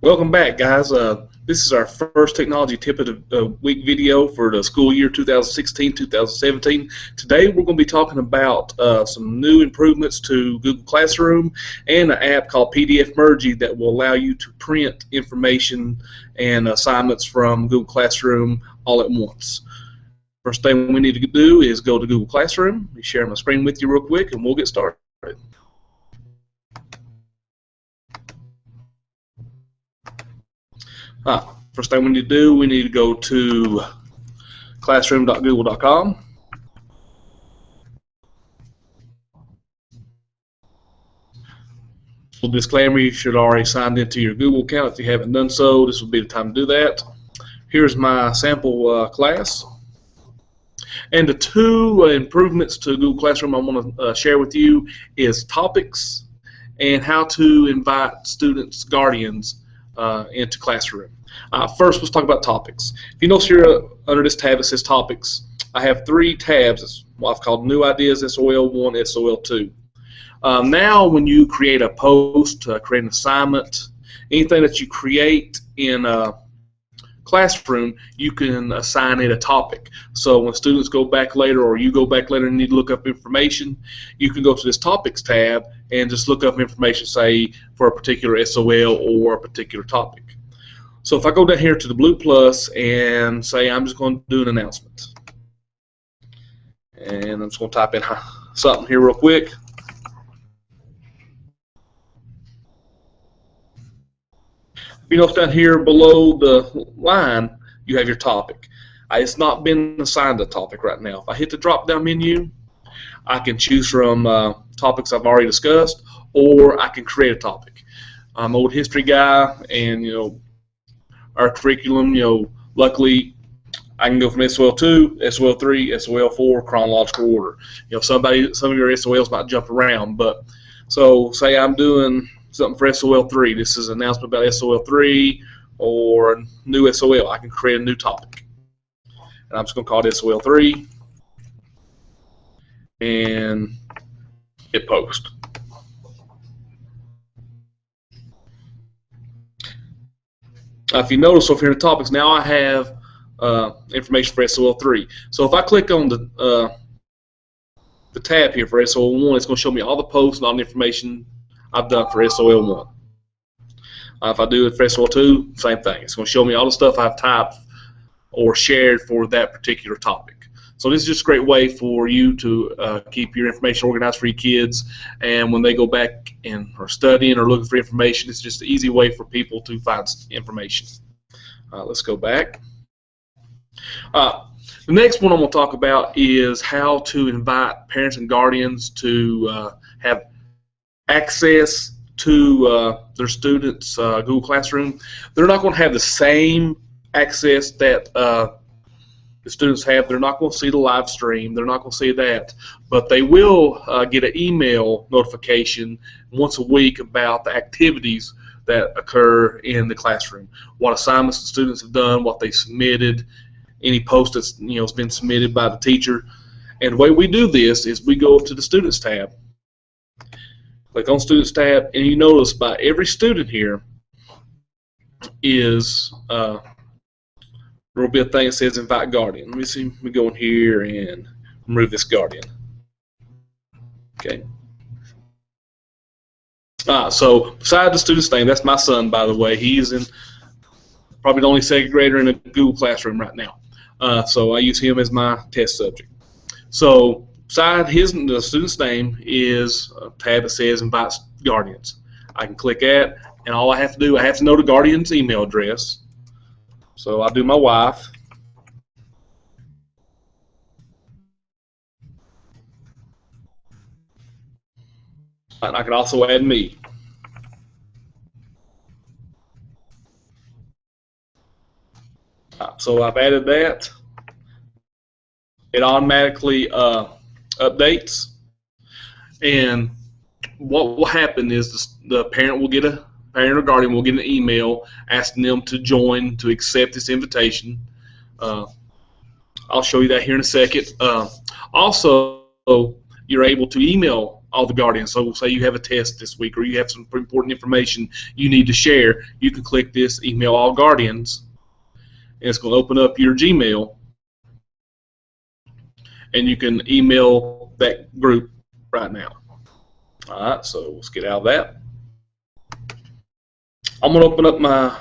Welcome back, guys. This is our first technology tip of the week video for the school year 2016-2017. Today we're going to be talking about some new improvements to Google Classroom and an app called PDF Mirchi that will allow you to print information and assignments from Google Classroom all at once. First thing we need to do is go to Google Classroom. Let me share my screen with you real quick and we'll get started. First thing we need to do, we need to go to classroom.google.com. Little disclaimer, you should already signed into your Google account. If you haven't done so, this would be the time to do that. Here's my sample class. And the two improvements to Google Classroom I want to share with you is topics and how to invite students, guardians into Classroom. First, let's talk about topics. If you notice here under this tab it says topics, I have three tabs. It's what I've called New Ideas, SOL1, SOL2. Now when you create a post, create an assignment, anything that you create in Classroom, you can assign it a topic. So when students go back later or you go back later and need to look up information, you can go to this topics tab and just look up information, say, for a particular SOL or a particular topic. So if I go down here to the blue plus and say I'm just going to do an announcement, and I'm just going to type in something here real quick. You notice down here below the line you have your topic. It's not been assigned a topic right now. If I hit the drop down menu, I can choose from topics I've already discussed, or I can create a topic. I'm an old history guy, and our curriculum, luckily I can go from SOL2, SOL3, SOL4, chronological order. Some of your SOLs might jump around, but so say I'm doing something for SOL3. This is an announcement about SOL3 or new SOL. I can create a new topic. And I'm just going to call it SOL3 and hit post. If you notice over here in the topics, now I have information for SOL3. So if I click on the tab here for SOL1, it's going to show me all the posts and all the information I've done for SOL1. If I do it for SOL2, same thing. It's going to show me all the stuff I've typed or shared for that particular topic. So this is just a great way for you to keep your information organized for your kids, and when they go back and are studying or looking for information, it's just an easy way for people to find information. Let's go back. The next one I'm going to talk about is how to invite parents and guardians to have access to their students' Google Classroom. They're not going to have the same access that the students have. They're not going to see the live stream. They're not going to see that, but they will get an email notification once a week about the activities that occur in the classroom, what assignments the students have done, what they submitted, any post that's has been submitted by the teacher. And the way we do this is we go up to the Students tab, click on Students tab, and you notice by every student here is there will be a thing that says Invite Guardian. Let me see. Let me go in here and remove this guardian. Okay. So beside the student's name, that's my son, by the way. He's in probably the only second grader in a Google Classroom right now. So I use him as my test subject. So beside the student's name is a tab that says Invite Guardians. I can click that, and all I have to do, I have to know the guardian's email address. So I'll do my wife. And I can also add me. So I've added that. It automatically updates. And what will happen is the parent or guardian will get an email asking them to join, to accept this invitation. I'll show you that here in a second. Also, you're able to email all the guardians. So say you have a test this week or you have some important information you need to share, you can click this email all guardians, and it's going to open up your Gmail, and you can email that group right now. All right, so let's get out of that. I'm going to open up my,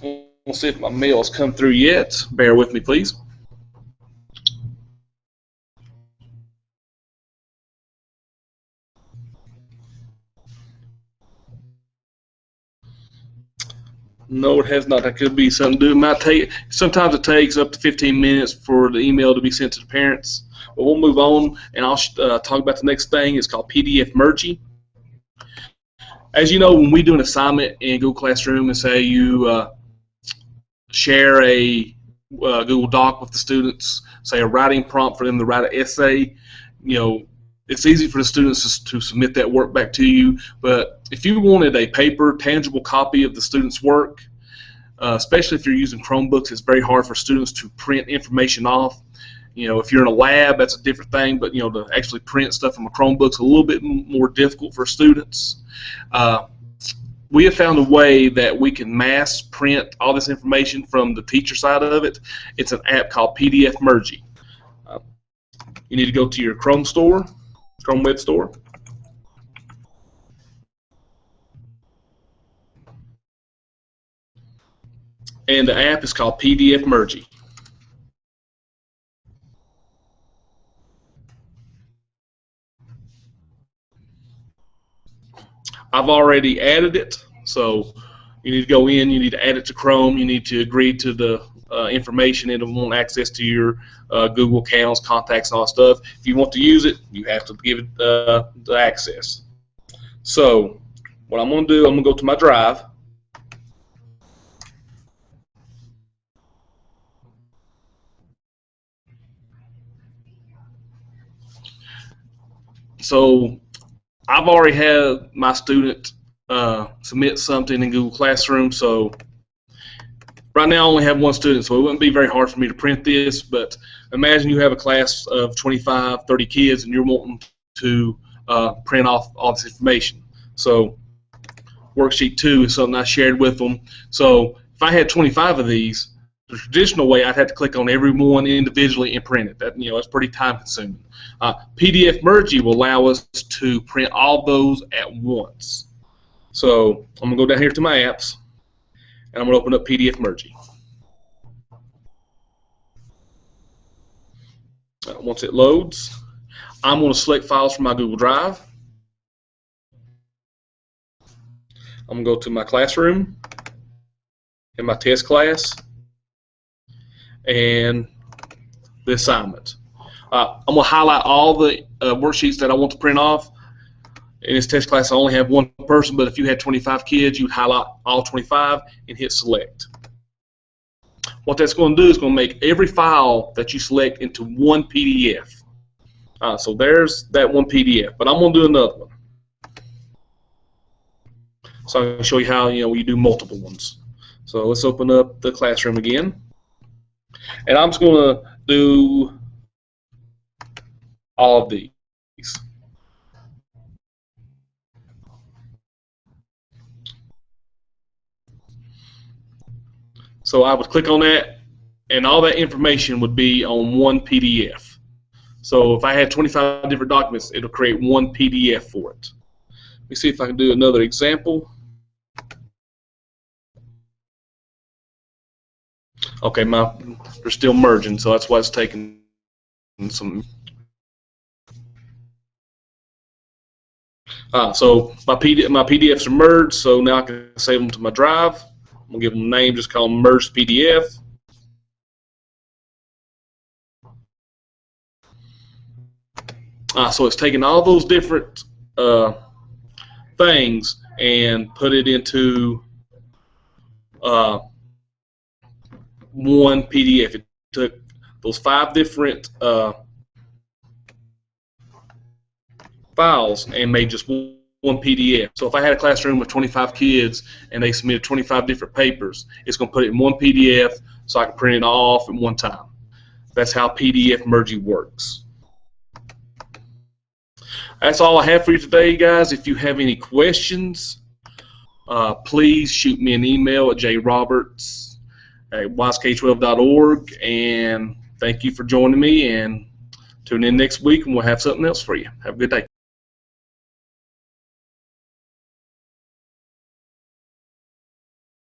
we'll see if my mail has come through yet. Bear with me, please. No, it has not. That could be something to do. It might take, sometimes it takes up to 15 minutes for the email to be sent to the parents. But we'll move on, and I'll talk about the next thing. It's called PDF Mirchi. As you know, when we do an assignment in Google Classroom and say you share a Google Doc with the students, say a writing prompt for them to write an essay, you know, it's easy for the students to submit that work back to you, but if you wanted a paper, tangible copy of the student's work, especially if you're using Chromebooks, it's very hard for students to print information off. You know, if you're in a lab, that's a different thing, but, you know, to actually print stuff from a Chromebook's a little bit more difficult for students. We have found a way that we can mass print all this information from the teacher side of it. It's an app called PDF Mirchi. You need to go to your Chrome Web Store. And the app is called PDF Mirchi. I've already added it, so you need to go in, you need to add it to Chrome, you need to agree to the information. It'll want access to your Google accounts, contacts, and all that stuff. If you want to use it, you have to give it the access. So what I'm going to do, I'm going to go to my drive. So I've already had my student submit something in Google Classroom, so right now I only have one student, so it wouldn't be very hard for me to print this, but imagine you have a class of 25, 30 kids and you're wanting to print off all this information. So worksheet 2 is something I shared with them. So if I had 25 of these, the traditional way, I'd have to click on every one individually and print it. That, you know, it's pretty time consuming. PDF Mirchi will allow us to print all those at once. So I'm going to go down here to my apps, and I'm going to open up PDF Mirchi. Once it loads, I'm going to select files from my Google Drive. I'm going to go to my classroom and my test class and the assignment. I'm going to highlight all the worksheets that I want to print off. In this test class, I only have one person, but if you had 25 kids, you'd highlight all 25 and hit select. What that's going to do is going to make every file that you select into one PDF. So there's that one PDF, but I'm going to do another one. So I can show you how, you know, you do multiple ones. So let's open up the classroom again. And I'm just going to do all of these. So I would click on that, and all that information would be on one PDF. So if I had 25 different documents, it'll create one PDF for it. Let me see if I can do another example. Okay, they're still merging, so that's why it's taking some. So my PDFs are merged, so now I can save them to my drive. I'm going to give them a name, just call them merged PDF. So it's taking all those different things and put it into one PDF. It took those 5 different files and made just one PDF. So if I had a classroom with 25 kids and they submitted 25 different papers, it's going to put it in one PDF so I can print it off at one time. That's how PDF Mirchi works. that's all I have for you today, guys. If you have any questions, please shoot me an email at jroberts@wiseK12.org. And thank you for joining me. And tune in next week, and we'll have something else for you. Have a good day.